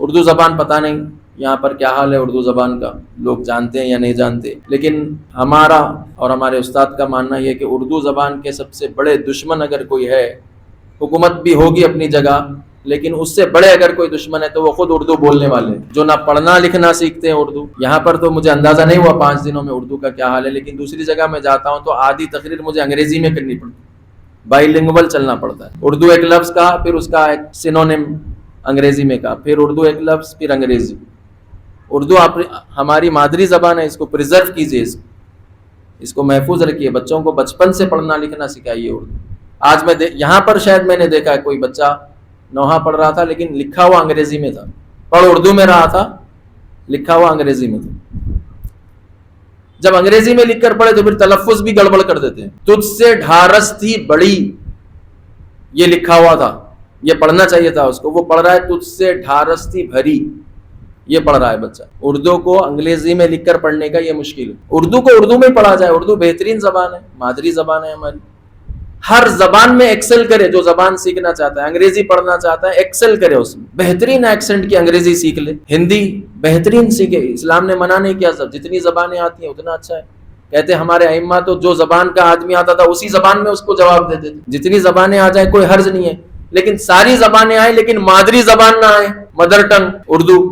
اردو زبان پتہ نہیں یہاں پر کیا حال ہے اردو زبان کا، لوگ جانتے ہیں یا نہیں جانتے، لیکن ہمارا اور ہمارے استاد کا ماننا یہ ہے کہ اردو زبان کے سب سے بڑے دشمن اگر کوئی ہے، حکومت بھی ہوگی اپنی جگہ، لیکن اس سے بڑے اگر کوئی دشمن ہے تو وہ خود اردو بولنے والے جو نہ پڑھنا لکھنا سیکھتے ہیں اردو۔ یہاں پر تو مجھے اندازہ نہیں ہوا 5 دنوں میں اردو کا کیا حال ہے، لیکن دوسری جگہ میں جاتا ہوں تو آدھی تقریر مجھے انگریزی میں کرنی پڑتی ہے، بائی لنگول چلنا پڑتا ہے۔ اردو ایک لفظ کہا، پھر اس کا ایک سینونیم انگریزی میں کہا، پھر اردو ایک لفظ، پھر انگریزی۔ اردو ہماری مادری زبان ہے، اس کو پریزرو کیجیے، اس کو محفوظ رکھیے، بچوں کو بچپن سے پڑھنا لکھنا سکھائیے اردو۔ آج میں یہاں پر شاید میں نے دیکھا کوئی بچہ نوحہ پڑھ رہا تھا لیکن لکھا ہوا انگریزی میں تھا، پڑھ اردو میں رہا تھا، لکھا ہوا انگریزی میں تھا۔ جب انگریزی میں لکھ کر پڑھے تو پھر تلفظ بھی گڑبڑ کر دیتے ہیں۔ تجھ سے ڈھارس تھی بڑی، یہ لکھا ہوا تھا، یہ پڑھنا چاہیے تھا اس کو، وہ پڑھ رہا ہے تجھ سے ڈھارس تھی بھری، یہ پڑھ رہا ہے بچہ۔ اردو کو انگریزی میں لکھ کر پڑھنے کا یہ مشکل ہے۔ اردو کو اردو میں پڑھا جائے، اردو بہترین زبان ہے، مادری زبان ہے ہماری۔ ہر زبان میں ایکسل کرے، جو زبان سیکھنا چاہتا ہے، انگریزی پڑھنا چاہتا ہے، ایکسل کرے اس میں، بہترین ایکسنٹ کی انگریزی سیکھ لے، ہندی بہترین سیکھے۔ اسلام نے منع نہیں کیا، جتنی زبانیں آتی ہیں اتنا اچھا ہے۔ کہتے ہمارے ائمہ تو جو زبان کا آدمی آتا تھا اسی زبان میں اس کو جواب دیتے تھے، جتنی زبانیں آ جائیں کوئی حرج نہیں ہے، لیکن ساری زبانیں آئیں لیکن مادری زبان نہ آئے، مدر ٹنگ اردو۔